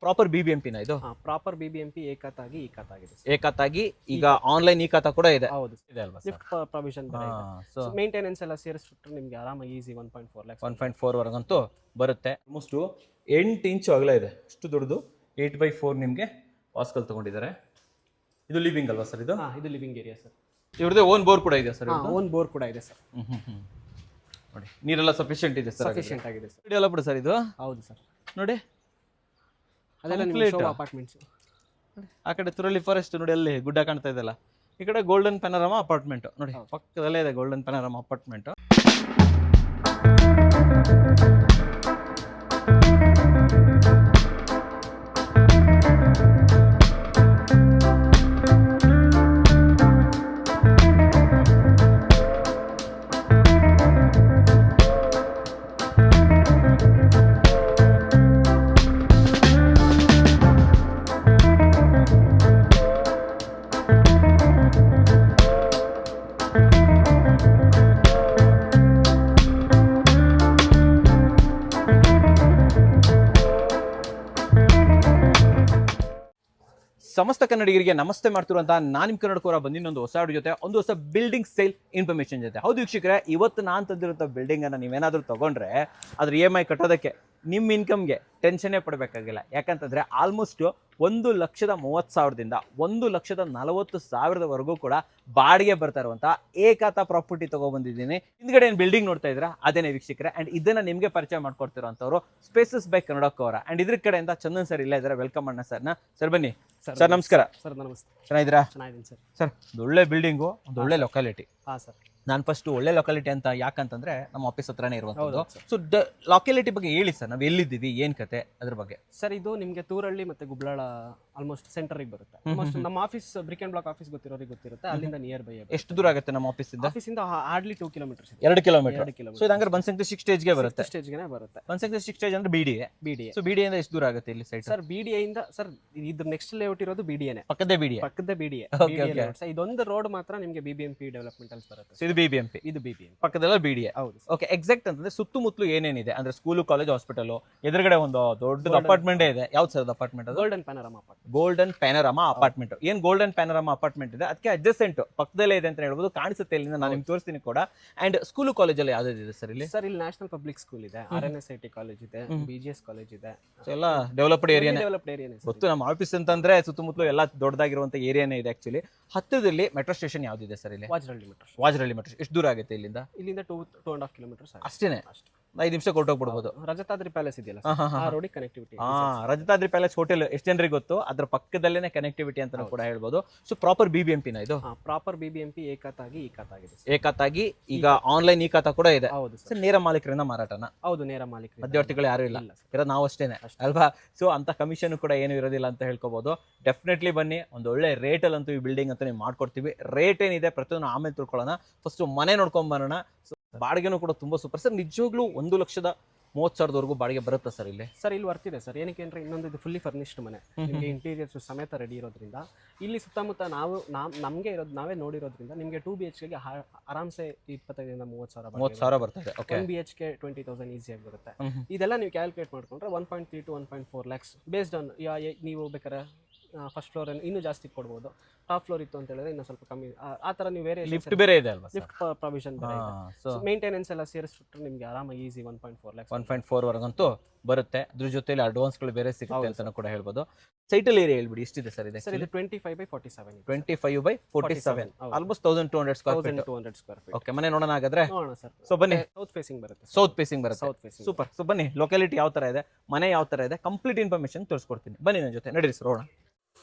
Proper BBMP ನ ಇದು proper BBMP ಏಕತಾಗಿ ಈ ಖಾತಾಗಿದೆ ಏಕತ್ತಾಗಿ ಈಗ ಆನ್ಲೈನ್ ಈ ಖಾತಾ ಕೂಡ ಇದೆ ಹೌದು ಇದೆ ಅಲ್ವಾ ಲಿಫ್ಟ್ ಪ್ರಾವಿಷನ್ ಸೊ ಮೇಂಟೆನೆನ್ಸ್ ಎಲ್ಲ ಸೇರಿಸ್ಬಿಟ್ರೆ ನಿಮಗೆ ಆರಾಮಾಗಿ ಈಸಿ 1.4 lakhs 1.4 ವರೆಗಂತೂ ಬರುತ್ತೆ. ಆಲ್ಮೋಸ್ಟ್ 8 ಇಂಚು ಅಗಲ ಇದೆ, ಅಷ್ಟು ದೊಡ್ಡದು 8x4 ನಿಮಗೆ ವಾಸ್ಕಲ್ ತಗೊಂಡಿದ್ದಾರೆ. ಇದು ಲಿವಿಂಗ್ ಅಲ್ವಾ ಸರ್? ಇದು ಇದು ಲಿವಿಂಗ್ ಏರಿಯಾ ಸರ್. ಇವ್ರದೇ ಓನ್ ಬೋರ್ ಕೂಡ ಇದೆ ಸರ್? ಓನ್ ಬೋರ್ ಕೂಡ ಇದೆ ಸರ್. ನೋಡಿ ನೀರೆಲ್ಲ ಸಫಿಷಿಯಂಟ್ ಇದೆ ಸರ್, ಸಫಿಷಿಯಂಟ್ ಆಗಿದೆ ಸರ್. ಇದೆಲ್ಲ ಬಿಡು ಸರ್ ಇದು. ಹೌದು ಸರ್, ನೋಡಿ ಅದೆಲ್ಲ ನಿಮಗೆ ಶೋ ಅಪಾರ್ಟ್ಮೆಂಟ್ಸ್. ಆ ಕಡೆ ತುರಳಿ ಫಾರೆಸ್ಟ್ ನೋಡಿ, ಅಲ್ಲಿ ಗುಡ್ಡ ಕಾಣ್ತಾ ಇದೆಲ್ಲ. ಈ ಕಡೆ ಗೋಲ್ಡನ್ ಪ್ಯಾನೋರಾಮಾ ಅಪಾರ್ಟ್ಮೆಂಟ್ ನೋಡಿ, ಪಕ್ಕದಲ್ಲೇ ಇದೆ ಗೋಲ್ಡನ್ ಪ್ಯಾನೋರಾಮಾ ಅಪಾರ್ಟ್ಮೆಂಟ್. ಸಮಸ್ತ ಕನ್ನಡಿಗರಿಗೆ ನಮಸ್ತೆ ಮಾಡ್ತಿರುವಂತ ನಾನು ನಿಮ್ಮ ಕನ್ನಡಕೋರ ಬಂದಿನ್ನೊಂದು ಹೊಸ ಆಡಿಯೋ ಜೊತೆ ಒಂದು ಹೊಸ ಬಿಲ್ಡಿಂಗ್ ಸೇಲ್ ಇನ್ಫಾರ್ಮೇಶನ್ ಜೊತೆ. ಹೌದು ವೀಕ್ಷಕರೇ, ಇವತ್ತು ನಾನು ತಂದಿರುವಂಥ ಬಿಲ್ಡಿಂಗನ್ನು ನೀವೇನಾದರೂ ತೊಗೊಂಡ್ರೆ ಅದ್ರ EMI ಕಟ್ಟೋದಕ್ಕೆ ನಿಮ್ಮ ಇನ್ಕಮ್ಗೆ ಟೆನ್ಷನ್ನೇ ಪಡಬೇಕಾಗಿಲ್ಲ. ಯಾಕಂತಂದರೆ ಆಲ್ಮೋಸ್ಟ್ 1,30,30,000ದಿಂದ 1,40,40,000ವರೆಗೂ ಕೂಡ ಬಾಡಿಗೆ ಬರ್ತಾ ಇರುವಂಥ ಏಕಾತ ಪ್ರಾಪರ್ಟಿ ತೊಗೊಬಂದಿದ್ದೀನಿ. ಹಿಂದ್ಗಡೆ ಏನು ಬಿಲ್ಡಿಂಗ್ ನೋಡ್ತಾ ಇದ್ದೀರಾ ಅದೇನೇ ವೀಕ್ಷಕರೇ. ಆ್ಯಂಡ್ ಇದನ್ನು ನಿಮಗೆ ಪರಿಚಯ ಮಾಡ್ಕೊಡ್ತಿರೋಂಥವ್ರು ಸ್ಪೇಸಸ್ ಬೈ ಕನ್ನಡಕೋರ. ಆ್ಯಂಡ್ ಇದ್ರ ಕಡೆಯಿಂದ ಚಂದನ್ ಸರ್ ಇಲ್ಲೇ ಇದ್ದಾರೆ. ವೆಲ್ಕಮ್ ಅಣ್ಣ ಸರ್ನ. ಸರ್ ಬನ್ನಿ ಸರ್. ನಮಸ್ಕಾರ ಸರ್. ನಮಸ್ತೆ. ಚೆನ್ನಾಗಿದ್ದೀರಾ? ಚೆನ್ನಾಗಿದ್ದೀನಿ ಸರ್. ಸರ್ ಒಂದು ಒಳ್ಳೆ ಬಿಲ್ಡಿಂಗು, ಒಂದು ಒಳ್ಳೆ ಲೊಕ್ಯಾಲಿಟಿ. ಹಾಂ ಸರ್. ನಾನು ಫಸ್ಟ್ ಒಳ್ಳೆ ಲೊಕ್ಯಾಲಿಟಿ ಅಂತ ಯಾಕಂತಂದ್ರೆ ನಮ್ಮ ಆಫೀಸ್ ಹತ್ರನೇ ಇರುವಂಥದ್ದು. ಸೊ ಲೊಕ್ಯಾಲಿಟಿ ಬಗ್ಗೆ ಹೇಳಿ ಸರ್, ನಾವು ಎಲ್ಲಿದ್ದೀವಿ, ಏನ್ ಕತೆ ಅದ್ರ ಬಗ್ಗೆ. ಸರ್ ಇದು ನಿಮಗೆ ತೂರಳ್ಳಿ ಮತ್ತೆ ಗುಬ್ಲಾಳ ಆಲ್ಮೋಸ್ಟ್ ಸೆಂಟರಿಗೆ ಬರುತ್ತೆ. ಆಲ್ಮೋಸ್ಟ್ ನಮ್ಮ office brick and block office ಗೊತ್ತಿರೋರಿಗೆ ಗೊತ್ತಿರುತ್ತೆ. ಅಲ್ಲಿಂದ ನಿಯರ್ ಬೈ. ಎಷ್ಟು ದೂರ ಆಗುತ್ತೆ ನಮ್ಮ ಆಫೀಸಿಂದ? ಆಫೀಸಿಂದ ಹಾರ್ಡ್ಲಿ 2 ಕಿಲೋಮೀಟರ್ಸ್. 2 ಕಿಲೋಮೀಟರ್. ಸೊ ಇದಂದ್ರೆ ಬನ್ಸಂಕ್ರಿ 6 ಸ್ಟೇಜ್ಗೆ ಬರುತ್ತೆ. ಸ್ಟೇಜ್ಗೆ ಬರುತ್ತೆ. ಬನ್ಸಂಕ್ರಿ 6 ಸ್ಟೇಜ್ ಅಂದ್ರೆ BDA. ಸೊ BDA ಇಂದ ಎಷ್ಟು ದೂರ ಆಗುತ್ತೆ ಇಲ್ಲಿ ಸೈಟ್? ಸರ್ BDA ಇಂದ ಸರ್ ಇದ್ರ ನೆಕ್ಸ್ಟ್ ಲೇಔಟ್ ಇರೋದು BDAನೇ. ಪಕ್ಕದೇ BDA. ಇದೊಂದು ರೋಡ್ ಮಾತ್ರ ನಿಮಗೆ BBMP ಡೆವಲಪ್ಮೆಂಟ್ ಅಲ್ಲಿ ಬರುತ್ತೆ. ಇದು BBMP. ಇದು BBMP ಪಕ್ಕದಲ್ಲ BDA. ಹೌದು. ಓಕೆ, ಎಕ್ಸಾಕ್ಟ್ ಅಂತಂದ್ರೆ ಸುತ್ತಮುತ್ತಲು ಏನೇನಿದೆ ಅಂದ್ರೆ ಸ್ಕೂಲು, ಕಾಲೇಜ್, ಹಾಸ್ಪಿಟಲ್, ಎದುರುಗಡೆ ಒಂದು ದೊಡ್ಡ ಅಪಾರ್ಟ್ಮೆಂಟ್ ಇದೆ. ಯಾವ್ದು sir apartment? Golden panorama apartment. Golden panorama apartment. ಏನ್ ಗೋಲ್ಡನ್ ಪ್ಯಾನೋರಾಮಾ ಅಪಾರ್ಟ್ಮೆಂಟ್ ಇದೆ ಅದಕ್ಕೆ ಅಡ್ಜಸೆಂಟ್ ಪಕ್ಕದಲ್ಲೇ ಇದೆ ಅಂತ ಹೇಳ್ಬೋದು. ಕಾಣಿಸುತ್ತೆ ಇಲ್ಲಿಂದ, ನಾನು ನಿಮ್ಗೆ ತೋರಿಸ್ತೀನಿ ಕೂಡ. ಅಂಡ್ ಸ್ಕೂಲು ಕಾಲೇಜಲ್ಲಿ ಯಾವ್ದಿದೆ ಸರ್ ಇಲ್ಲಿ? ಸರ್ ಇಲ್ಲಿ ನ್ಯಾಷನಲ್ ಪಬ್ಲಿಕ್ ಸ್ಕೂಲ್ ಇದೆ, RNSIT ಕಾಲೇಜ್ ಇದೆ, BGS ಕಾಲೇಜ್ ಇದೆ. ಸೊ ಎಲ್ಲ ಡೆವಲಪ್ಡ್ ಏರಿಯಾನೇ. ಗೊತ್ತು. ನಮ್ಮ ಆಫೀಸ್ ಅಂತಂದ್ರೆ ಸುತ್ತಮುತ್ತಲು ಎಲ್ಲ ದೊಡ್ಡದಾಗಿರುವಂತ ಏರಿಯಾನೇ ಇದೆ ಆಕ್ಚುಲಿ. ಹತ್ತದಲ್ಲಿ ಮೆಟ್ರೋ ಸ್ಟೇಷನ್ ಯಾವ್ದಿದೆ ಸರ್ ಇಲ್ಲಿ? ವಾಜರಳ್ಳಿ ಮೆಟ್ರೋ. ಎಷ್ಟು ದೂರ ಆಗುತ್ತೆ ಇಲ್ಲಿಂದ? ಇಲ್ಲಿಂದ 2.5 ಕಿಲೋಮೀಟರ್ಸ್ ಅಷ್ಟೇನೆ. 5 ನಿಮಿಷ ಕೊಟ್ಟೋಗ್ಬಿಡ್ಬೋದು. ರಜತಾದ್ರಿ ಪ್ಯಾಲೇಸ್ ಇದೆಯಲ್ಲ, ಆ ರೋಡಿಗೆ ಕನೆಕ್ಟಿವಿಟಿ. ರಜತಾದ್ರಿ ಪ್ಯಾಲೇಸ್ ಹೋಟೆಲ್ ಎಷ್ಟು ಜನರಿಗೆ ಗೊತ್ತು? ಅದ್ರ ಪಕ್ಕದಲ್ಲೇನೆ ಕನೆಕ್ಟಿವಿಟಿ ಅಂತ ಕೂಡ ಹೇಳ್ಬೋದು. ಸೊ ಪ್ರಾಪರ್ ಬಿಬಿಎಂಪಿ ನ ಇದು? ಪ್ರಾಪರ್ ಬಿಬಿಎಂಪಿ ಏಕತಾಗಿ ಈ ಖಾತಾಗಿದೆ. ಏಕತಾಗಿ ಈಗ ಆನ್ಲೈನ್ ಈ ಖಾತಾ ಕೂಡ ಇದೆ. ಹೌದು ಸರ್. ನೇರ ಮಾಲೀಕರಿಂದ ಮಾರಾಟನ? ಹೌದು, ನೇರ ಮಾಲೀಕರು, ಮಧ್ಯವರ್ತಿಗಳು ಯಾರು ಇಲ್ಲ, ಇರೋದು ನಾವು ಅಷ್ಟೇನೆ ಅಲ್ವಾ? ಸೊ ಅಂತ ಕಮಿಷನ್ ಕೂಡ ಏನು ಇರೋದಿಲ್ಲ ಅಂತ ಹೇಳ್ಕೋಬಹುದು. ಡೆಫಿನೆಟ್ಲಿ ಬನ್ನಿ, ಒಂದು ಒಳ್ಳೆ ರೇಟಲ್ಲಿ ಅಂತೂ ಈ ಬಿಲ್ಡಿಂಗ್ ಅಂತ ನೀವು ಮಾಡ್ಕೊಡ್ತೀವಿ. ರೇಟ್ ಏನಿದೆ ಪ್ರತಿಯೊಂದು ಆಮೇಲೆ ತಿಳ್ಕೊಳ್ಳೋಣ. ಫಸ್ಟ್ ಮನೆ ನೋಡ್ಕೊಂಡ್ ಬರೋಣ. ಬಾಡಿಗೆನೂ ಕೂಡ ತುಂಬಾ ಸೂಪರ್ ಸರ್. ನಿಜವಾಗ್ಲೂ 1,30,30,000ವರೆಗೂ ಬಾಡಿಗೆ ಬರುತ್ತೆ ಸರ್ ಇಲ್ಲಿ? ಸರ್ ಇಲ್ಲಿ ಬರ್ತಿದೆ ಸರ್. ಏನಕ್ಕೆ ಅಂದ್ರೆ ಇನ್ನೊಂದು ಇದು ಫುಲ್ಲಿ ಫರ್ನಿಶ್ಡ್ ಮನೆ, ನಿಮಗೆ ಇಂಟೀರಿಯರ್ಸ್ ಸಮೇತ ರೆಡಿ ಇರೋದ್ರಿಂದ ಇಲ್ಲಿ ಸುತ್ತಮುತ್ತ ನಮಗೆ ಇರೋದು ನಾವೇ ನೋಡಿರೋದ್ರಿಂದ ನಿಮಗೆ 2 BHK ಆರಾಮ್ಸೆ 25,000 ಇಂದ 30,000 ಬರ್ತದೆ. 1 BHK 20,000 ಈಸಿಯಾಗಿ ಬರುತ್ತೆ. ಇದೆಲ್ಲ ನೀವು ಕ್ಯಾಲ್ಕುಲೇಟ್ ಮಾಡ್ಕೊಂಡ್ರೆ 1.3 to 1.4 lakhs ಬೇಸ್ಡ್ ಆನ್. ನೀವು ಬೇಕಾದ್ರೆ ಫಸ್ಟ್ ಫ್ಲೋರ್ ಇನ್ನೂ ಜಾಸ್ತಿ ಕೊಡ್ಬೋದು. ಟಾಪ್ ಫ್ಲೋರ್ ಇತ್ತು ಅಂತ ಹೇಳಿದ್ರೆ ಇನ್ನೂ ಸ್ವಲ್ಪ ಕಮ್ಮಿ. ಆ ತರ ನೀವು ಬೇರೆ ಲಿಫ್ಟ್ ಬೇರೆ ಇದೆ ಅಲ್ವಾ? ಲಿಫ್ಟ್ ಪ್ರಾವಿಷನ್ ಬೇರೆ ಇದೆ. ಮೇಂಟೆನೆನ್ಸ್ ಎಲ್ಲ ಸೇರಿಸ್ಬಿಟ್ರೆ ನಿಮಗೆ ಆರಾಮಾಗಿ ಈಸಿ 1.4 lakhs 1.4 ವರೆಗಂತೂ ಬರುತ್ತೆ. ಅದ್ರ ಜೊತೆಲಿ ಅಡ್ವಾನ್ಸ್ಗಳು ಬೇರೆ ಸಿಗುತ್ತೆ ಅಂತ ಕೂಡ ಹೇಳ್ಬೋದು. ಸೈಟಲ್ ಏರಿಯಾ ಹೇಳ್ಬಿಡಿ, ಎಷ್ಟಿದೆ ಸರ್ ಇದೆ? ಸರ್ ಇದು 25/47. 25/47, ಆಲ್ಮೋಸ್ಟ್ 1,200 ಸ್ಕ್ವೇರ್ ಫೀಟ್. ಓಕೆ, ಮನೆ ನೋಡೋಣ ಹಾಗಾದ್ರೆ. ಸರ್. ಸೊ ಬನ್ನಿ. ಸೌತ್ ಫೇಸಿಂಗ್ ಬರುತ್ತೆ. ಸೌತ್ ಫೇಸಿಂಗ್ ಬರುತ್ತೆ. ಸೂಪರ್. ಸೊ ಬನ್ನಿ, ಲೊಕ್ಯಾಲಿಟಿ ಯಾವ ತರ ಇದೆ, ಮನೆ ಯಾವ ತರ ಇದೆ, ಕಂಪ್ಲೀಟ್ ಇನ್ಫಾರ್ಮೇಶನ್ ತೋರಿಸ್ಕೊಡ್ತೀನಿ. ಬನ್ನಿ ನನ್ನ ಜೊತೆ, ನಡೀರಿ ಸರ್ ಹೋಗೋಣ.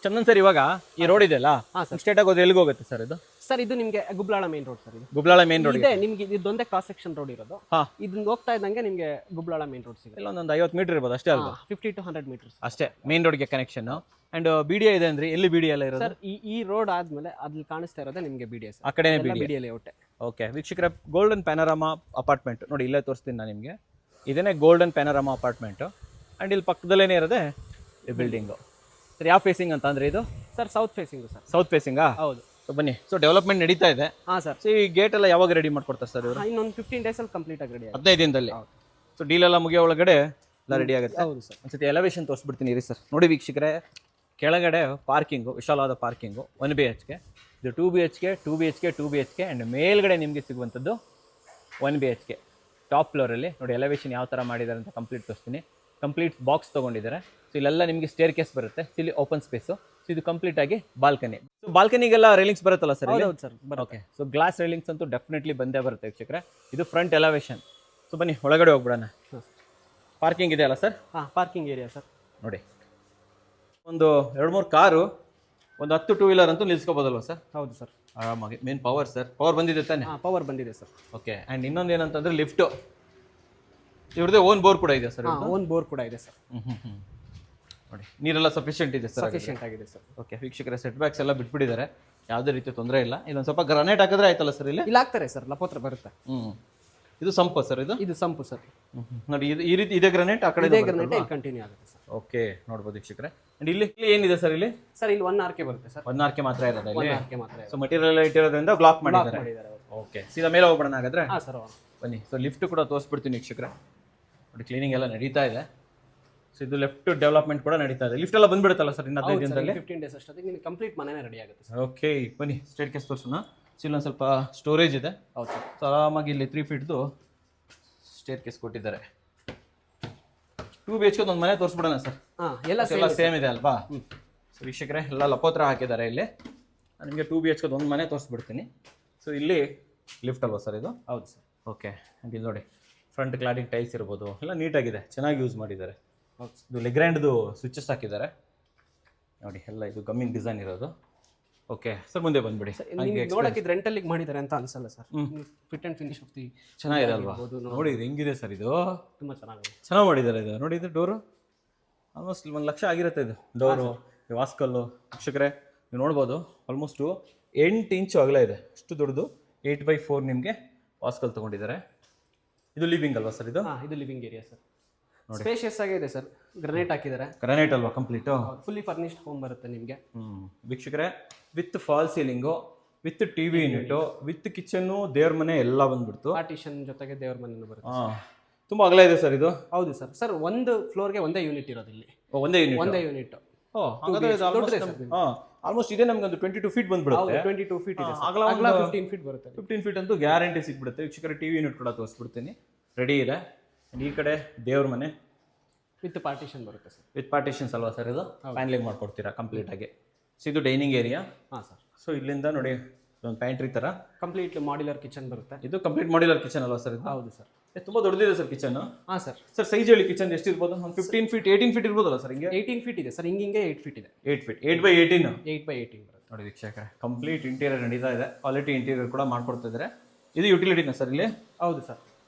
ಚಂದನ್ ಸರ್, ಇವಾಗ ಈ ರೋಡ್ ಇದೆಯಲ್ಲ, ಸ್ಟೇಟ್ ಆಗೋದು ಎಲ್ಲಿಗೆ ಹೋಗುತ್ತೆ ಸರ್ ಇದು? ಸರ್ ಇದು ನಿಮಗೆ ಗುಬ್ಲಾಳ ಮೇನ್ ರೋಡ್ ಸರ್. ಇದು ಗುಬ್ಲಾಳ ಮೇನ್ ರೋಡ್ ಇದೆ. ನಿಮಗೆ ಇದೊಂದೇ ಕ್ರಾಸ್ ಸೆಕ್ಷನ್ ರೋಡ್ ಇರೋದು. ಇದನ್ನ ಹೋಗ್ತಾ ಇದ್ದಂಗೆ ನಿಮಗೆ ಗುಬ್ಲಾಳ ಮೇನ್ ರೋಡ್ ಸಿಗುತ್ತೆ. ಇಲ್ಲ ಒಂದು 50 ಮೀಟರ್ ಇರ್ಬೋದು ಅಷ್ಟೇ ಅಲ್ವಾ? 50 to 100 ಮೀಟರ್ಸ್ ಅಷ್ಟೇ ಮೇನ್ ರೋಡ್ಗೆ ಕನೆಕ್ಷನ್. ಅಂಡ್ BDA ಇದೆ ಅಂದ್ರೆ ಎಲ್ಲಿ BDA ಎಲ್ಲ ಇರೋದು ಸರ್? ಈ ರೋಡ್ ಆದ್ಮೇಲೆ ಅದ್ರಲ್ಲಿ ಕಾಣಿಸ್ತಾ ಇರೋದೇ ನಿಮಗೆ BDA ಸರ್. ಆ ಕಡೆ BDA ಲೇಔಟ್. ಓಕೆ ವೀಕ್ಷಕರ, ಗೋಲ್ಡನ್ ಪ್ಯಾನೋರಾಮಾ ಅಪಾರ್ಟ್ಮೆಂಟ್ ನೋಡಿ, ಇಲ್ಲೇ ತೋರಿಸ್ತೀನಿ ನಾನು ನಿಮಗೆ. ಇದೇನೇ ಗೋಲ್ಡನ್ ಪ್ಯಾನೋರಾಮಾ ಅಪಾರ್ಟ್ಮೆಂಟ್. ಅಂಡ್ ಇಲ್ಲಿ ಪಕ್ಕದಲ್ಲೇನೇ ಇರೋದೇ ಈ ಬಿಲ್ಡಿಂಗು. ಸರ್ ಯಾವ ಫೇಸಿಂಗ್ ಅಂತ ಅಂದ್ರೆ ಇದು? Sir south facing sir. South ಫೇಸಿಂಗಾ? ಹೌದು. ಸೊ ಬನ್ನಿ. ಸೊ ಡೆವಲಪ್ಮೆಂಟ್ ನಡೀತಾ ಇದೆ. ಸರ್. ಸೊ ಈ ಗೇಟ್ ಎಲ್ಲ ಯಾವಾಗ ರೆಡಿ ಮಾಡ್ಕೊಡ್ತಾರೆ ಸರ್ ಇವರು? ಇನ್ನೊಂದು 15 days ಅಲ್ಲಿ ಕಂಪ್ಲೀಟ್ ಆಗಿ ರೆಡಿ. 15 ದಿನದಲ್ಲಿ. ಸೊ ಡೀಲ್ ಎಲ್ಲ ಮುಗಿಯೋ ಒಳಗಡೆ ಎಲ್ಲ ರೆಡಿ ಆಗುತ್ತೆ. ಹೌದು ಸರ್. ಒಂದ್ಸತಿ ಎಲಿವೇಶನ್ ತೋರಿಸ್ಬಿಡ್ತೀನಿ ಇರಿ ಸರ್. ನೋಡಿ ವೀಕ್ಷಕರೇ, ಕೆಳಗಡೆ ಪಾರ್ಕಿಂಗು, ವಿಶಾಲವಾದ ಪಾರ್ಕಿಂಗು, 1 BHK, ಇದು 2 BHK, 2 BHK, 2 BHK, ಆ್ಯಂಡ್ ಮೇಲ್ಗಡೆ ನಿಮಗೆ ಸಿಗುವಂಥದ್ದು 1 BHK ಟಾಪ್ ಫ್ಲೋರಲ್ಲಿ. ನೋಡಿ ಎಲಿವೇಶನ್ ಯಾವ ಥರ ಮಾಡಿದ್ದಾರೆ ಅಂತ ಕಂಪ್ಲೀಟ್ ತೋರಿಸ್ತೀನಿ. Complete box ತೊಗೊಂಡಿದ್ದಾರೆ. ಸೊ ಇಲ್ಲೆಲ್ಲ ನಿಮಗೆ ಸ್ಟೇರ್ ಕೇಸ್ ಬರುತ್ತೆ. ಸೊ ಇಲ್ಲಿ ಓಪನ್ ಸ್ಪೇಸು. ಸೊ ಇದು ಕಂಪ್ಲೀಟ್ ಆಗಿ ಬಾಲ್ಕನಿ. ಸೊ ಬಾಲ್ಕನಿಗೆಲ್ಲ ರೈಲಿಂಗ್ಸ್ ಬರುತ್ತಲ್ಲ ಸರ್? ಹೌದು sir. Okay. So glass railings ಅಂತೂ ಡೆಫಿನೆಟ್ಲಿ ಬಂದೇ ಬರುತ್ತೆ ವೀಕ್ಷಕರೇ. ಇದು ಫ್ರಂಟ್ ಎಲಿವೇಶನ್. ಸೊ ಬನ್ನಿ ಒಳಗಡೆ ಹೋಗ್ಬಿಡೋಣ. ಪಾರ್ಕಿಂಗ್ ಇದೆ ಅಲ್ಲ ಸರ್? ಹಾಂ, ಪಾರ್ಕಿಂಗ್ ಏರಿಯಾ ಸರ್. ನೋಡಿ, ಒಂದು 2-3 ಕಾರು, ಒಂದು 10 2 ವೀಲರ್ ಅಂತೂ ನಿಲ್ಸ್ಕೋಬೋದಲ್ವ ಸರ್? ಹೌದು ಸರ್. ಆರಾಮಾಗಿ. ಮೇನ್ ಪವರ್ ಸರ್, ಪವರ್ ಬಂದಿದೆ ತಾನೆ? ಹಾಂ, ಪವರ್ ಬಂದಿದೆ ಸರ್. ಓಕೆ. ಆ್ಯಂಡ್ ಇನ್ನೊಂದು ಏನಂತಂದ್ರೆ ಲಿಫ್ಟು. ಇವ್ರದ್ದೇ ಓನ್ ಬೋರ್ ಕೂಡ ಇದೆ ಸರ್? ಓನ್ ಬೋರ್ ಕೂಡ ಇದೆ ಸರ್. ನೋಡಿ, ನೀರೆಲ್ಲ ಸಫಿಷಿಯೆಂಟ್ ಇದೆ ಸರ್? ಸಫಿಷಿಯೆಂಟ್ ಆಗಿದೆ ಸರ್. ಓಕೆ. ವೀಕ್ಷಕರ ಸೆಟ್ ಬ್ಯಾಕ್ಸ್ ಎಲ್ಲ ಬಿಟ್ಬಿಟ್ಟಿದ್ದಾರೆ, ಯಾವುದೇ ರೀತಿ ತೊಂದರೆ ಇಲ್ಲ. ಇಲ್ಲೊಂದು ಸ್ವಲ್ಪ ಗ್ರಾನೈಟ್ ಹಾಕಿದ್ರೆ ಆಯ್ತಲ್ಲ ಸರ್? ಇಲ್ಲಿ ಹಾಕ್ತಾರೆ ಸರ್, ಲಪೋತ್ರ ಬರುತ್ತೆ. ಇದು ಸಂಪು ಸರ್? ಇದು ಸಂಪು ಸರ್. ನೋಡಿ, ಇದು ಈ ರೀತಿ ಇದೆ ಗ್ರಾನೈಟ್, ಆ ಕಡೆ ಗ್ರಾನೈಟ್ ಕಂಟಿನ್ಯೂ ಆಗುತ್ತೆ ಸರ್. ಓಕೆ, ನೋಡ್ಬೋದು ವೀಕ್ಷಕರೇ. ಅಂಡ್ ಇಲ್ಲಿ ಏನಿದೆ ಸರ್? ಇಲ್ಲಿ ಸರ್ ಇಲ್ಲಿ 1 RK ಬರುತ್ತೆ ಸರ್. 1 RK ಮಾತ್ರ ಇರೋದು ಇಲ್ಲಿ? 1 RK ಮಾತ್ರ. ಸೊ ಮಟೀರಿಯಲ್ ಎಲ್ಲ ಇಟ್ಟಿರೋದ್ರಿಂದ ಬ್ಲಾಕ್ ಮಾಡಿದ್ದಾರೆ. ಓಕೆ, ಸೀದಾ ಮೇಲೆ ಹೋಗ್ಬಿಡೋಣ ಹಾಗಾದ್ರೆ. ಹಾಂ ಸರ್, ಬನ್ನಿ. ಸೊ ಲಿಫ್ಟ್ ಕೂಡ ತೋರಿಸ್ಬಿಡ್ತೀನಿ ವೀಕ್ಷಕರೇ. ನೋಡಿ, ಕ್ಲೀನಿಂಗ್ ಎಲ್ಲ ನಡೀತಾ ಇದೆ. ಸೊ ಇದು ಲೆಫ್ಟ್ ಡೆವಲಪ್ಮೆಂಟ್ ಕೂಡ ನಡೀತಾ ಇದೆ. ಲಿಫ್ಟ್ ಎಲ್ಲ ಬಂದ್ಬಿಡುತ್ತಲ್ಲ ಸರ್ ಇನ್ನು 15 ದಿನದಲ್ಲಿ? 15 ಡೇಸ್ ಅಷ್ಟೊತ್ತಿಗೆ ನಿಮಗೆ ಕಂಪ್ಲೀಟ್ ಮನೆನೇ ರೆಡಿ ಆಗುತ್ತೆ ಸರ್. ಓಕೆ, ಬನ್ನಿ ಸ್ಟೇಟ್ ಕೇಸ್ ತೋರಿಸೋಣ. ಸೊ ಇಲ್ಲೊಂದು ಸ್ವಲ್ಪ ಸ್ಟೋರೇಜ್ ಇದೆ. ಹೌದು ಸರ್. ಸೊ ಆರಾಮಾಗಿ ಇಲ್ಲಿ 3 ಫೀಟ್ದು ಸ್ಟೇರ್ ಕೇಸ್ ಕೊಟ್ಟಿದ್ದಾರೆ. 2 BHK ಒಂದು ಮನೆ ತೋರಿಸ್ಬಿಡೋಣ ಸರ್? ಹಾಂ, ಎಲ್ಲ ಸೇಮ್ ಇದೆ ಅಲ್ವಾ? ಸೊ ವೀಕ್ಷಕರೇ, ಎಲ್ಲ ಲಪೋತ್ರ ಹಾಕಿದ್ದಾರೆ ಇಲ್ಲಿ. ನಾನು ನಿಮಗೆ 2 BHK ಒಂದು ಮನೆ ತೋರಿಸ್ಬಿಡ್ತೀನಿ. ಸೊ ಇಲ್ಲಿ ಲಿಫ್ಟ್ ಅಲ್ವಾ ಸರ್ ಇದು? ಹೌದು ಸರ್. ಓಕೆ. ಆ್ಯಂಡ್ ಇಲ್ಲಿ ನೋಡಿ, ಫ್ರಂಟ್ ಕ್ಲಾಡಿಂಗ್ ಟೈಲ್ಸ್ ಇರ್ಬೋದು, ಎಲ್ಲ ನೀಟಾಗಿದೆ, ಚೆನ್ನಾಗಿ ಯೂಸ್ ಮಾಡಿದ್ದಾರೆ. ಹೌದು. ಇದು ಲೆಗ್ರ್ಯಾಂಡ್ದು ಸ್ವಿಚಸ್ ಹಾಕಿದ್ದಾರೆ ನೋಡಿ, ಎಲ್ಲ ಇದು ಗಮ್ಮಿಂಗ್ ಡಿಸೈನ್ ಇರೋದು. ಓಕೆ ಸರ್, ಮುಂದೆ ಬಂದ್ಬಿಡಿ. ನೋಡಕ್ಕೆ ರೆಂಟಲ್ಲಿಗೆ ಮಾಡಿದ್ದಾರೆ ಅಂತ ಅನ್ಸಲ್ಲ sir. Fit and finish of the ಚೆನ್ನಾಗಿದೆ ಅಲ್ವಾ? ನೋಡಿ ಇದು ಹೆಂಗಿದೆ ಸರ್? ಇದು ತುಂಬ ಚೆನ್ನಾಗಿ ಮಾಡಿದ್ದಾರೆ. ಇದು ನೋಡಿ, ಇದು ಡೋರು ಆಲ್ಮೋಸ್ಟ್ 1 ಲಕ್ಷ ಆಗಿರುತ್ತೆ. ಇದು ಡೋರು, ವಾಸ್ಕಲ್ಲು. ವೀಕ್ಷಕರೇ, ನೀವು ನೋಡ್ಬೋದು, ಆಲ್ಮೋಸ್ಟು 8 ಇಂಚು ಅಗಲ ಇದೆ. ಅಷ್ಟು ದೊಡ್ಡದು 8x4 ನಿಮಗೆ ವಾಸ್ಕಲ್ ತೊಗೊಂಡಿದ್ದಾರೆ. ಇದು ಲಿವಿಂಗ್ ಅಲ್ವಾ ಸರ್? ಇದು ಇದು ಲಿವಿಂಗ್ ಏರಿಯಾ ಸರ್. ಸ್ಪೇಷಿಯಸ್ ಆಗಿದೆ ಸರ್. ಗ್ರಾನೈಟ್ ಹಾಕಿದ್ದಾರೆ. ಗ್ರಾನೈಟ್ ಅಲ್ವಾ ಕಂಪ್ಲೀಟು? ಫುಲ್ಲಿ ಫರ್ನಿಶ್ಡ್ ಹೋಮ್ ಬರುತ್ತೆ ನಿಮಗೆ. ವೀಕ್ಷಕರೇ, with fall ceiling, with TV unit, with kitchen, ದೇವ್ರ ಮನೆ ಎಲ್ಲ ಬಂದ್ಬಿಡ್ತು. ಪಾರ್ಟಿಷನ್ ಜೊತೆಗೆ ದೇವ್ರ ಮನೆ ಬರುತ್ತೆ. ತುಂಬ ಅಗಲ ಇದೆ ಸರ್ ಇದು? ಹೌದು ಸರ್. ಸರ್ ಒಂದು ಫ್ಲೋರ್ಗೆ ಒಂದೇ ಯೂನಿಟ್ ಇರೋದು ಇಲ್ಲಿ. ಒಂದೇ ಯೂನಿಟ್? ಒಂದೇ ಯೂನಿಟ್. ಆಲ್ಮೋಸ್ಟ್ ಇದೆ ನಮ್ಗೆ ಒಂದು 22 ಫೀಟ್ ಬಂದ್ಬಿಡುತ್ತೆ. 22 ಫೀಟ್ ಇದೆ. ಅಗಲ 15 ಫೀಟ್ ಬರುತ್ತೆ. 15 ಫೀಟ್ ಅಂತೂ ಗ್ಯಾರಂಟಿ ಸಿಕ್ಬಿಡುತ್ತೆ. ವೀಕ್ಷಕರೇ, ಟಿವಿ ಯೂನಿಟ್ ಕೂಡ ತೋರಿಸ್ಬಿಡ್ತೀನಿ, ರೆಡಿ ಇದೆ. ಈ ಕಡೆ ದೇವ್ರ ಮನೆ ವಿತ್ ಪಾರ್ಟಿಷನ್ ಬರುತ್ತೆ ಸರ್. ವಿತ್ ಪಾರ್ಟಿಷನ್ಸ್ ಅಲ್ವಾ ಸರ್? ಇದು ಪ್ಯಾನ್ಲಿಂಗ್ ಮಾಡ್ಕೊಡ್ತೀರಾ ಕಂಪ್ಲೀಟ್ ಆಗಿ. ಸೊ ಇದು ಡೈನಿಂಗ್ ಏರಿಯಾ. ಹಾಂ ಸರ್. ಸೊ ಇಲ್ಲಿಂದ ನೋಡಿ, ಒಂದು ಪ್ಯಾಂಟ್ರಿ ಥರ ಕಂಪ್ಲೀಟ್ ಮಾಡ್ಯುಲರ್ ಕಿಚನ್ ಬರುತ್ತೆ. ಇದು ಕಂಪ್ಲೀಟ್ ಮಾಡ್ಯುಲರ್ ಕಿಚನ್ ಅಲ್ವಾ ಸರ್? ಇದು ಹೌದು ಸರ್. ತುಂಬ ದೊಡ್ಡದಿದೆ ಸರ್ ಕಿಚನ್. ಹಾಂ ಸರ್. ಸರ್ ಸೈಜ್ ಹೇಳಿ, ಕಿಚನ್ ಎಷ್ಟಿರ್ಬೋದು? ಒಂದು 15 ಫೀಟ್ 18 ಫೀಟ್ ಇರ್ಬೋದಲ್ಲ ಸರ್? ಹಿಂಗೆ 18 ಫೀಟ್ ಇದೆ ಸರ್. ಹಿಂಗೆ 8 ಫೀಟ್ ಇದೆ. 8 ಫೀಟ್ 8x18. 8x18 ಬರುತ್ತೆ ನೋಡಿ ವೀಕ್ಷಕರೇ, ಕಂಪ್ಲೀಟ್ ಇಂಟೀರಿಯರ್ ನಡೀತಾ ಇದೆ. ಕ್ವಾಲಿಟಿ ಇಂಟೀರಿಯರ್ ಕೂಡ ಮಾಡ್ಕೊಡ್ತಾ ಇದ್ದಾರೆ. ಇದು ಯುಟಿಲಿಟಿನ ಸರ್ ಇಲ್ಲಿ? ಹೌದು ಸರ್.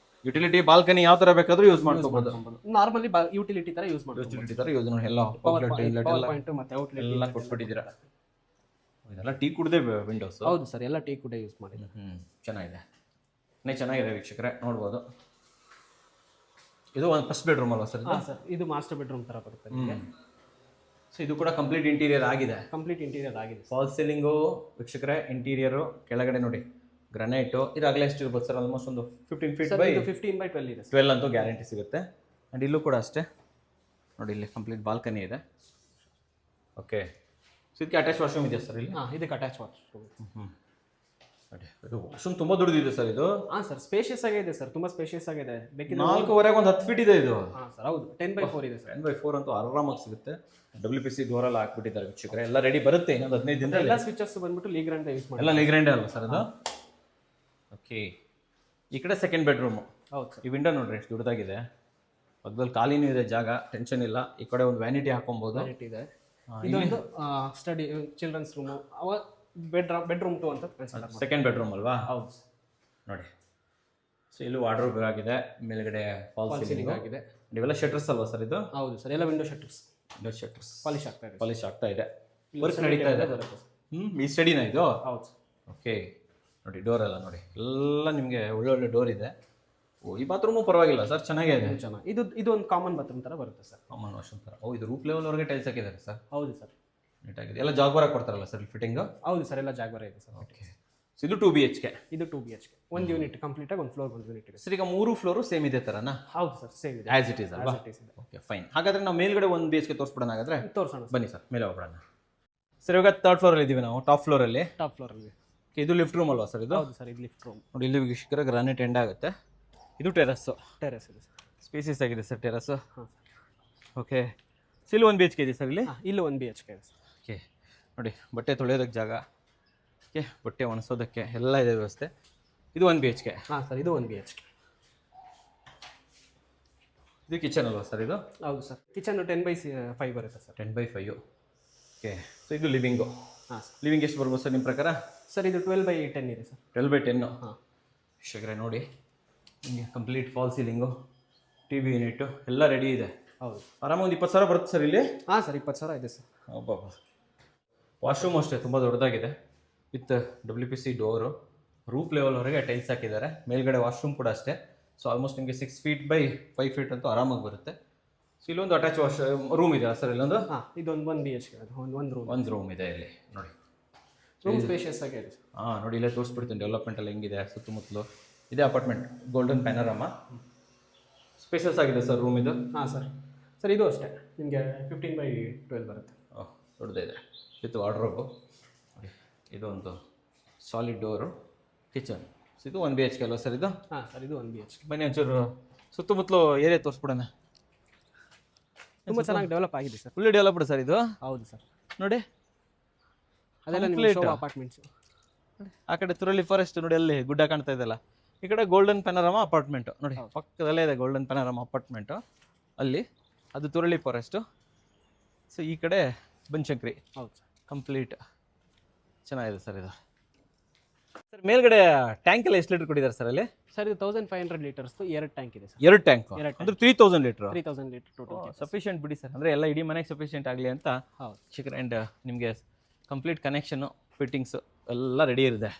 ಯುಟಿಲಿಟಿ ಬಾಲ್ಕನಿ ಯಾವ ಥರ ಬೇಕಾದರೂ ಯೂಸ್ ಮಾಡ್ಕೋಬಹುದು. ನಾರ್ಮಲಿ ಯುಟಿಲಿಟಿ ಥರ ಯೂಸ್ ಮಾಡ್ಬೋದು. ಯುಟಿಲಿಟಿ ಥರ ಯೂಸ್ ನೋಡಿ, ಎಲ್ಲ ಪಾಯಿಂಟ್ ಮತ್ತೆ ಔಟ್ಲೆಟ್ ಎಲ್ಲ ಕೊಟ್ಬಿಟ್ಟಿದ್ದೀರಾ. ಇದೆಲ್ಲ ಟೀ ಕುಡ್ದೆ ವಿಂಡೋಸ್? ಹೌದು ಸರ್, ಎಲ್ಲ ಟೀ ಕೂಡ ಯೂಸ್ ಮಾಡಿದ್ದಾರೆ. ಚೆನ್ನಾಗಿದೆ, ಚೆನ್ನಾಗಿದೆ ವೀಕ್ಷಕರೇ, ನೋಡ್ಬೋದು. ಇದು ಒಂದು ಫಸ್ಟ್ ಬೆಡ್ರೂಮ್ ಅಲ್ವಾ ಸರ್? ಹಾಂ ಸರ್, ಇದು ಮಾಸ್ಟರ್ ಬೆಡ್ರೂಮ್ ಥರ ಬರುತ್ತೆ ನಿಮಗೆ. ಸೊ ಇದು ಕೂಡ ಕಂಪ್ಲೀಟ್ ಇಂಟೀರಿಯರ್ ಆಗಿದೆ. ಕಂಪ್ಲೀಟ್ ಇಂಟೀರಿಯರ್ ಆಗಿದೆ. ಫಾಲ್ ಸೀಲಿಂಗು ವೀಕ್ಷಕರೇ, ಇಂಟೀರಿಯರು ಕೆಳಗಡೆ ನೋಡಿ ಗ್ರಾನೈಟು. ಇದಾಗಲೇ ಎಷ್ಟು ಇರ್ಬೋದು ಸರ್? ಆಲ್ಮೋಸ್ಟ್ ಒಂದು 15 ಫೀಟ್ ಬೈ 15x12 ಇದೆ. 12 ಅಂತೂ ಗ್ಯಾರಂಟಿ ಸಿಗುತ್ತೆ. ಆ್ಯಂಡ್ ಇಲ್ಲೂ ಕೂಡ ಅಷ್ಟೇ ನೋಡಿ, ಇಲ್ಲಿ ಕಂಪ್ಲೀಟ್ ಬಾಲ್ಕನಿ ಇದೆ. ಓಕೆ. ಸೊ ಇದಕ್ಕೆ ಅಟ್ಯಾಚ್ ವಾಶ್ರೂಮ್ ಇದೆ ಸರ್ ಇಲ್ಲಿ? ಹಾಂ, ಇದಕ್ಕೆ ಅಟ್ಯಾಚ್ ವಾಶ್ರೂಮ್. ನೋಡಿ, ಇದು ವಾಶ್ರೂಮ್ ತುಂಬ ದೊಡ್ಡದಿದೆ ಸರ್ ಇದು? ಹಾಂ ಸರ್, ಸ್ಪೇಷಿಯಸ್ ಆಗಿದೆ ಸರ್, ತುಂಬ ಸ್ಪೇಷಿಯಸ್ ಆಗಿದೆ. ಬೇಕಿದ್ರೆ 4.5 ಒಂದು 10 ಫೀಟ್ ಇದೆ ಇದು? ಹಾಂ ಸರ್, ಹೌದು. 10x4 ಇದೆ ಸರ್. 10x4 ಅಂತೂ ಆರಾಮಾಗಿ ಸಿಗುತ್ತೆ. WPC ಡೋರೆಲ್ಲ ಹಾಕ್ಬಿಟ್ಟಿದ್ದಾರೆ ವೀಕ್ಷಕರೇ, ಎಲ್ಲ ರೆಡಿ ಬರುತ್ತೆ ಇನ್ನೊಂದು 15 ದಿನದಲ್ಲಿ. ಎಲ್ಲ ಸ್ವಿಚಸ್ ಬಂದ್ಬಿಟ್ಟು ಲೀಗ್ರಾಂಡ್ ಯೂಸ್ ಮಾಡಿ. ಎಲ್ಲ ಲೀಗ್ರಾಂಡ್ ಅಲ್ವಾ ಸರ್ ಅದು? ಓಕೆ. ಈ ಕಡೆ ಸೆಕೆಂಡ್ ಬೆಡ್ರೂಮು. ಹೌದು ಸರ್. ಈ ವಿಂಡೋ ನೋಡ್ರಿ ಎಷ್ಟು ದೊಡ್ಡದಾಗಿದೆ. ಪಕ್ಕದಲ್ಲಿ ಖಾಲಿನೂ ಇದೆ ಜಾಗ, ಟೆನ್ಷನ್ ಇಲ್ಲ. ಈ ಕಡೆ ಒಂದು ವ್ಯಾನಿಟಿ ಹಾಕೊಬೋದು. ಇದೆ. ಇದೊಂದು ಸ್ಟಡಿ ಚಿಲ್ಡ್ರನ್ಸ್ ರೂಮು, ಅವ ಬೆಡ್ರೂಮ್ 2 ಅಂತ ಕನ್ಸಿಡರ್. ಸೆಕೆಂಡ್ ಬೆಡ್ರೂಮ್ ಅಲ್ವಾ? ಹೌದು ನೋಡಿ. ಸೊ ಇಲ್ಲೂ ವಾರ್ಡ್ರೋಬ್ ಆಗಿದೆ, ಮೇಲ್ಗಡೆ ಫಾಲ್ ಸೀಲಿಂಗ್ ಆಗಿದೆ. ಇವೆಲ್ಲ ಶಟರ್ಸ್ ಅಲ್ವಾ ಸರ್ ಇದು? ಹೌದು ಸರ್, ಎಲ್ಲ ವಿಂಡೋ ಶಟರ್ಸ್. ಪಾಲಿಶ್ ಆಗ್ತಾ ಇದೆ. ವರ್ಕ್ ನಡೀತಾ ಇದೆ. ಈ ಸ್ಟಡಿನ ಇದು? ಹೌದು. ಓಕೆ. ನೋಡಿ ಡೋರ್ ಎಲ್ಲ ನೋಡಿ, ಎಲ್ಲ ನಿಮಗೆ ಒಳ್ಳೊಳ್ಳೆ ಡೋರ್ ಇದೆ. ಈ ಬಾತ್ರೂಮು ಪರವಾಗಿಲ್ಲ ಸರ್, ಚೆನ್ನಾಗಿದೆ. ಇದು ಒಂದು ಕಾಮನ್ ಬಾತ್ರೂಮ್ ಥರ ಬರುತ್ತೆ ಸರ್. ಕಾಮನ್ ವಾಶ್ರೂಮ್ ಥರ. ಇದು ರೂಪ್ ಲೆವೆಲ್ವರೆಗೆ ಟೈಲ್ಸ್ ಹಾಕಿದ್ದಾರೆ ಸರ್? ಹೌದು ಸರ್. ನೀಟಾಗಿದೆ. ಎಲ್ಲ ಜಾಗ್ವಾರ ಕೊಡ್ತಾರಲ್ಲ ಸರ್ ಫಿಟ್ಟಿಂಗು? ಹೌದು ಸರ್, ಎಲ್ಲ ಜಾಗ್ವಾರ ಇದೆ ಸರ್. ಓಕೆ. ಸೊ ಇದು 2 BHK. ಇದು 2 BHK, ಒಂದು ಯೂನಿಟ್ ಕಂಪ್ಲೀಟ್ ಆಗಿ ಒಂದು ಫ್ಲೋರ್ ಒಂದು ಯೂನಿಟ್ ಇದೆ. ಸರ್ ಈಗ 3 ಫ್ಲೋರು ಸೇಮ್ ಇದೆ ಥರನಾ? ಹೌದು ಸರ್, ಸೇಮ್ ಇದೆ ಆಸ್ ಇಟ್ ಈಸ್ ಅಲ್ವಾ? Okay fine. ಹಾಗಾದ್ರೆ ನಾವು ಮೇಲ್ಗಡೆ 1 BHK ತೋರಿಸ್ಬಿಡೋಣ ಹಾಗಾದ್ರೆ. ತೋರಿಸೋಣ ಬನ್ನಿ ಸರ್, ಮೇಲೆ ಹೋಗ್ಬಿಡೋಣ. ಸರ್ ಇವಾಗ 3rd ಫ್ಲೋರಲ್ಲಿ ಇದ್ದೀವಿ ನಾವು, ಟಾಪ್ ಫ್ಲೋರಲ್ಲಿ. ಟಾಪ್ ಫ್ಲೋರಲ್ಲಿ. ಇದು ಲಿಫ್ಟ್ ರೂಮ್ ಅಲ್ವಾ ಸರ್ ಇದು? ಹೌದು ಸರ್, ಇದು ಲಿಫ್ಟ್ ರೂಮ್. ನೋಡಿ ಇಲ್ಲಿ ವೀಕ್ಷಕರ ಗ್ರಾನೈಟ್ ಎಂಡ್ ಆಗುತ್ತೆ. ಇದು ಟೆರಸ್ಸು. ಟೆರೆಸ್ ಇದೆ ಸರ್, ಸ್ಪೇಸಿಯಸ್ ಆಗಿದೆ ಸರ್ ಟೆರಸ್ಸು. ಹಾಂ. ಓಕೆ, ಸೊ ಇಲ್ಲಿ 1 BHK ಇದೆ ಸರ್ ಇಲ್ಲಿ. ಇಲ್ಲಿ 1 BHK ಇದೆ ಸರ್. ಓಕೆ ನೋಡಿ, ಬಟ್ಟೆ ತೊಳೆಯೋದಕ್ಕೆ ಜಾಗ, ಓಕೆ, ಬಟ್ಟೆ ಒಣಸೋದಕ್ಕೆ ಎಲ್ಲ ಇದೆ ವ್ಯವಸ್ಥೆ. ಇದು 1 BHK. ಹಾಂ ಸರ್, ಇದು 1 BHK. ಇದು ಕಿಚನ್ ಅಲ್ವಾ ಸರ್ ಇದು? ಹೌದು ಸರ್, ಕಿಚನ್ 10/5 ಬರುತ್ತೆ ಸರ್. 10/5. ಓಕೆ, ಸೊ ಇದು ಲಿವಿಂಗು. ಹಾಂ ಸರ್. ಲಿವಿಂಗ್ ಎಷ್ಟು ಬರ್ಬೋದು ಸರ್ ನಿಮ್ಮ ಪ್ರಕಾರ? ಸರ್ ಇದು 12/10 ಇದೆ ಸರ್. 12/10. ಹಾಂ. ಶೇಖರೆ ನೋಡಿ, ನಿಮಗೆ complete fall ceiling, TV unit ಎಲ್ಲ ರೆಡಿ ಇದೆ. ಹೌದು. ಆರಾಮಾಗಿ ಒಂದು 20,000 ಬರುತ್ತೆ ಸರ್ ಇಲ್ಲಿ. ಹಾಂ ಸರ್, 20,000 ಇದೆ ಸರ್. ಒಬ್ಬ ವಾಶ್ರೂಮ್ ಅಷ್ಟೇ ತುಂಬ ದೊಡ್ಡದಾಗಿದೆ, ವಿತ್ WPC ಡೋರು. ರೂಫ್ ಲೆವೆಲ್ವರೆಗೆ ಟೈಲ್ಸ್ ಹಾಕಿದ್ದಾರೆ. ಮೇಲ್ಗಡೆ ವಾಶ್ರೂಮ್ ಕೂಡ ಅಷ್ಟೇ. ಸೊ ಆಲ್ಮೋಸ್ಟ್ ನಿಮಗೆ 6 feet by 5 feet ಅಂತೂ ಆರಾಮಾಗಿ ಬರುತ್ತೆ. ಸೊ ಇಲ್ಲೊಂದು ಅಟ್ಯಾಚ್ ರೂಮ್ ಇದೆ ಸರ್ ಇಲ್ಲೊಂದು. ಹಾಂ, ಇದೊಂದು 1 BHK ಒಂದು ರೂಮ್. ಒಂದು ರೂಮ್ ಇದೆ ಇಲ್ಲಿ ನೋಡಿ. ರೂಮ್ ಸ್ಪೇಷಿಯಸ್ ಆಗಿದೆ ಸರ್. ಹಾಂ ನೋಡಿ, ಇಲ್ಲೇ ತೋರಿಸ್ಬಿಡ್ತೀನಿ ಡೆವಲಪ್ಮೆಂಟ್ ಎಲ್ಲ ಹೆಂಗಿದೆ ಸುತ್ತಮುತ್ತಲು. ಇದೇ ಅಪಾರ್ಟ್ಮೆಂಟ್, ಗೋಲ್ಡನ್ ಪ್ಯಾನರಾಮ. ಸ್ಪೇಷಿಯಸ್ ಆಗಿದೆ ಸರ್ ರೂಮ್ ಇದು. ಹಾಂ ಸರ್. ಸರ್ ಇದು ಅಷ್ಟೇ ನಿಮಗೆ 15/12 ಬರುತ್ತೆ. ಓಹ್, ದೊಡ್ಡದಿದೆ ವಿತ್ ವಾರ್ಡ್ರೋಬು ನೋಡಿ. ಇದೊಂದು ಸಾಲಿಡ್ ಡೋರು, ಕಿಚನ್. ಸೊ ಇದು 1 BHK ಅಲ್ವಾ ಸರ್ ಇದು? ಹಾಂ ಸರ್, ಇದು 1 BHK. ಬನ್ನಿ ಒಂಚೂರು ಸುತ್ತಮುತ್ತಲು ಏರಿಯಾ ತೋರಿಸ್ಬಿಡೋಣ. ತುಂಬ ಚೆನ್ನಾಗಿ ಡೆವಲಪ್ ಆಗಿದೆ ಸರ್. ಫುಲ್ಲಿ ಡೆವಲಪ್ಡ್ ಸರ್ ಇದು. ಹೌದು ಸರ್, ನೋಡಿ ಅದೆಲ್ಲ ನಿಮಗೆ ಶೋ ಅಪಾರ್ಟ್ಮೆಂಟ್ಸ್. ಆ ಕಡೆ ತುರಳಿ ಫಾರೆಸ್ಟ್ ನೋಡಿ, ಅಲ್ಲಿ ಗುಡ್ಡ ಕಾಣ್ತಾ ಇದೆಯಲ್ಲ. ಈ ಕಡೆ ಗೋಲ್ಡನ್ ಪ್ಯಾನರಾಮ ಅಪಾರ್ಟ್ಮೆಂಟು ನೋಡಿ, ಪಕ್ಕದಲ್ಲೇ ಇದೆ ಗೋಲ್ಡನ್ ಪ್ಯಾನರಾಮ ಅಪಾರ್ಟ್ಮೆಂಟು. ಅಲ್ಲಿ ಅದು ತುರಳಿ ಫಾರೆಸ್ಟು. ಸೊ ಈ ಕಡೆ ಬನಶಂಕರಿ. ಹೌದು ಸರ್, ಕಂಪ್ಲೀಟ್ ಚೆನ್ನಾಗಿದೆ ಸರ್ ಇದು. ಸರ್ ಮೇಲ್ಗಡೆ ಟ್ಯಾಂಕ್ ಎಲ್ಲ ಎಷ್ಟು ಲೀಟರ್ ಕೊಟ್ಟಿದ್ದಾರೆ ಸರ್ ಅಲ್ಲಿ? ಸರ್ ಇದು 1500 ಲೀಟರ್ಸ್ದು 2 ಟ್ಯಾಂಕ್ ಇದೆ ಸರ್. 2 ಟ್ಯಾಂಕ್ ಅಂದ್ರೆ 3000 ಲೀಟರ್. 3000 litre total. ಸಫಿಷಿಯಂಟ್ ಬಿಡಿ ಸರ್, ಅಂದರೆ ಎಲ್ಲ ಇಡೀ ಮನೆಗೆ ಸಫಿಷಿಯಂಟ್ ಆಗಲಿ ಅಂತ. ಹೌದು. ಚಿಕನ್ ಆ್ಯಂಡ್ ನಿಮಗೆ ಕಂಪ್ಲೀಟ್ ಕನೆಕ್ಷನು, ಫಿಟ್ಟಿಂಗ್ಸು ಎಲ್ಲ ರೆಡಿ ಇರುತ್ತೆ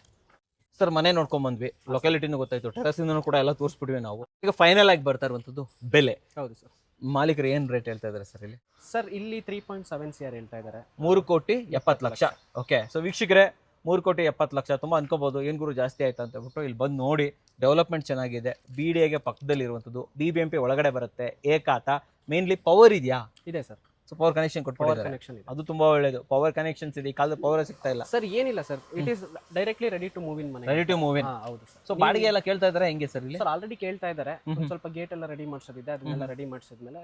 ಸರ್. ಮನೆ ನೋಡ್ಕೊಂಬಂದ್ವಿ, ಲೊಕ್ಯಾಲಿಟಿನೂ ಗೊತ್ತಾಯ್ತು, ಟೆರಸಿಂದನೂ ಕೂಡ ಎಲ್ಲ ತೋರಿಸ್ಬಿಟ್ವಿ ನಾವು. ಈಗ ಫೈನಲ್ ಆಗಿ ಬರ್ತಾ ಇರುವಂಥದ್ದು ಬೆಲೆ. ಹೌದು ಸರ್. ಮಾಲೀಕರು ಏನು ರೇಟ್ ಹೇಳ್ತಾ ಇದ್ದಾರೆ ಸರ್ ಇಲ್ಲಿ? ಸರ್ ಇಲ್ಲಿ 3.7 CR ಹೇಳ್ತಾ ಇದ್ದಾರೆ. 3,70,00,000. ಓಕೆ, ಸೊ ವೀಕ್ಷಕರೇ 3,70,00,000 ತುಂಬ ಅನ್ಕೋಬಹುದು, ಏನು ಗುರು ಜಾಸ್ತಿ ಆಯ್ತು ಅಂತ ಹೇಳ್ಬಿಟ್ಟು. ಇಲ್ಲಿ ಬಂದು ನೋಡಿ, ಡೆವಲಪ್ಮೆಂಟ್ ಚೆನ್ನಾಗಿದೆ. BDAಗೆ ಪಕ್ಕದಲ್ಲಿ ಇರುವಂಥದ್ದು, BBMP ಒಳಗಡೆ ಬರುತ್ತೆ. ಏಕಾತ ಮೇನ್ಲಿ ಪವರ್ ಇದೆಯಾ? ಇದೆ ಸರ್. ಸೊ ಪವರ್ ಕನೆಕ್ಷನ್ ಕೊಟ್ಬಿಟ್ಟಿದ್ದಾರೆ, ಕನೆಕ್ಷನ್ ಇದೆ. ಅದು ತುಂಬಾ ಒಳ್ಳೇದು. ಪವರ್ ಕನೆಕ್ಷನ್ಸ್ ಇದೆ, ಈ ಕಾಲದ ಪವರ್ ಸಿಗ್ತಾ ಇಲ್ಲ ಸರ್. ಏನಿಲ್ಲ sir, it is directly ready to move in ಮನೆ. Ready to move in. ಹೌದು ಸರ್. ಸೊ ಬಾಡಿಗೆ ಎಲ್ಲ ಕೇಳ್ತಾ ಇದ್ದಾರೆ ಹೆಂಗೆ ಸರ್ ಇಲ್ಲಿ? ಸರ್ ಆಲ್ರೆಡಿ ಕೇಳ್ತಾ ಇದ್ದಾರೆ. ಸ್ವಲ್ಪ ಗೇಟ್ ಎಲ್ಲ ರೆಡಿ ಮಾಡಿಸೋದಿದೆ, ಅದನ್ನೆಲ್ಲ ರೆಡಿ ಮಾಡಿಸಿದ್ಮೇಲೆ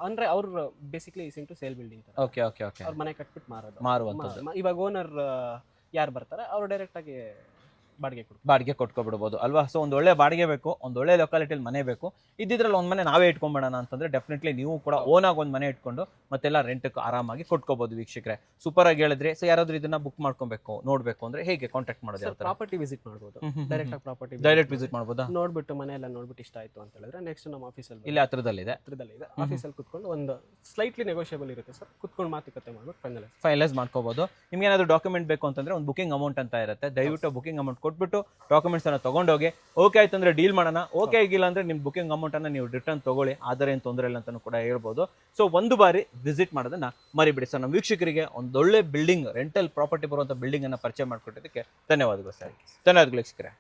ಅಂದ್ರೆ ಅವ್ರು basically is into sale building ತರ. Okay okay okay. ಅವ್ರ ಮನೆ ಕಟ್ಬಿಟ್ಟು ಮಾರುವಂಥದ್ದು. ಇವಾಗ ಓನರ್ ಯಾರು ಬರ್ತಾರೆ ಅವ್ರು ಡೈರೆಕ್ಟ್ ಆಗಿ ಬಾಡಿಗೆ ಕೊಟ್ಕೊಬಿಡ್ಬೋದು ಅಲ್ವಾ? ಸೊ ಒಂದು ಒಳ್ಳೆ ಬಾಡಿಗೆ ಬೇಕು, ಒಂದು ಒಳ್ಳೆ ಲೊಕಾಲಿಟಿಯಲ್ಲಿ ಮನೆ ಬೇಕು. ಇದ್ದಿದ್ರಲ್ಲಿ ಒಂದು ಮನೆ ನಾವೇ ಇಟ್ಕೊಂಬೇಡ ಅಂತಂದ್ರೆ ಡೆಫಿನೆಟ್ಲಿ ನೀವು ಕೂಡ ಓನ್ ಆಗಿ ಒಂದು ಮನೆ ಇಟ್ಕೊಂಡು ಮತ್ತೆಲ್ಲ ರೆಂಟ್ಗೆ ಆರಾಮಾಗಿ ಕೊಟ್ಕೋಬಹುದು. ವೀಕ್ಷಕರೇ ಸೂಪರ್ ಆಗಿ ಹೇಳಿದ್ರಿ. ಸೊ ಯಾರಾದ್ರೂ ಇದನ್ನ ಬುಕ್ ಮಾಡ್ಕೊಬೇಕು, ನೋಡ್ಬೇಕು ಅಂದ್ರೆ ಹೇಗೆ ಕಾಂಟ್ಯಾಕ್ಟ್ ಮಾಡೋದು? ಯಾವ ತರ? ಪ್ರಾಪರ್ಟಿ ವಿಸಿಟ್ ಮಾಡ್ಬೋದು, ಡೈರೆಕ್ಟ್ ಆಗಿ ಪ್ರಾಪರ್ಟಿ ಡೈರೆಕ್ಟ್ ವಿಸಿಟ್ ಮಾಡ್ಬೋದಾ? ನೋಡ್ಬಿಟ್ಟು ಮನೆ ಎಲ್ಲ ನೋಡ್ಬಿಟ್ಟು ಇಷ್ಟ ಆಯ್ತು ಅಂತ ಹೇಳಿದ್ರೆ ನೆಕ್ಸ್ಟ್ ನಮ್ಮ ಆಫೀಸಲ್ಲಿ ಇಲ್ಲಿ ಹತ್ರದಲ್ಲಿದೆ ಆಫೀಸಲ್ಲಿ ಕುತ್ಕೊಂಡು ಒಂದು ಸ್ಲೈಟ್ಲಿ ನೆಗೋಷಿಯಬಲ್ ಇರುತ್ತೆ ಸರ್. ಕುತ್ಕೊಂಡು ಮಾತುಕತೆ ಮಾಡ್ಬಿಟ್ಟು ಫೈನಲೈಸ್ ಮಾಡ್ಕೋಬಹುದು. ನಿಮ್ಗೆ ಏನಾದ್ರು ಡಾಕ್ಯುಮೆಂಟ್ ಬೇಕು ಅಂತಂದ್ರೆ ಒಂದು ಬುಕಿಂಗ್ ಅಮೌಂಟ್ ಅಂತ ಇರುತ್ತೆ. ದಯವಿಟ್ಟು ಬುಕಿಂಗ್ ಅಮೌಂಟ್ ಕೊಟ್ಬಿಟ್ಟು ಡಾಕ್ಯುಮೆಂಟ್ಸ್ ಅನ್ನ ತಗೊಂಡೋಗಿ. ಓಕೆ ಆಯ್ತು ಅಂದ್ರೆ ಡೀಲ್ ಮಾಡೋಣ, ಓಕೆ ಆಗಿಲ್ಲ ಅಂದ್ರೆ ನಿಮ್ ಬುಕಿಂಗ್ ಅಮೌಂಟ್ ಅನ್ನ ನೀವು ರಿಟರ್ನ್ ತಗೊಳ್ಳಿ, ಆದರೆ ಏನು ತೊಂದರೆ ಇಲ್ಲ ಅಂತಾನು ಕೂಡ ಹೇಳ್ಬೋದು. ಸೊ ಒಂದು ಬಾರಿ ವಿಸಿಟ್ ಮಾಡೋದನ್ನ ಮರಿಬಿಡಿ ಸರ್. ನಮ್ಮ ವೀಕ್ಷಕರಿಗೆ ಒಂದೊಳ್ಳೆ ಬಿಲ್ಡಿಂಗ್, ರೆಂಟಲ್ ಪ್ರಾಪರ್ಟಿ ಬರುವಂತ ಬಿಲ್ಡಿಂಗ್ ಅನ್ನ ಪರಿಚಯ ಮಾಡ್ಕೊಟ್ಟಿದ್ದಕ್ಕೆ ಧನ್ಯವಾದಗಳು ಸರ್. ಧನ್ಯವಾದಗಳು ವೀಕ್ಷಕರೇ.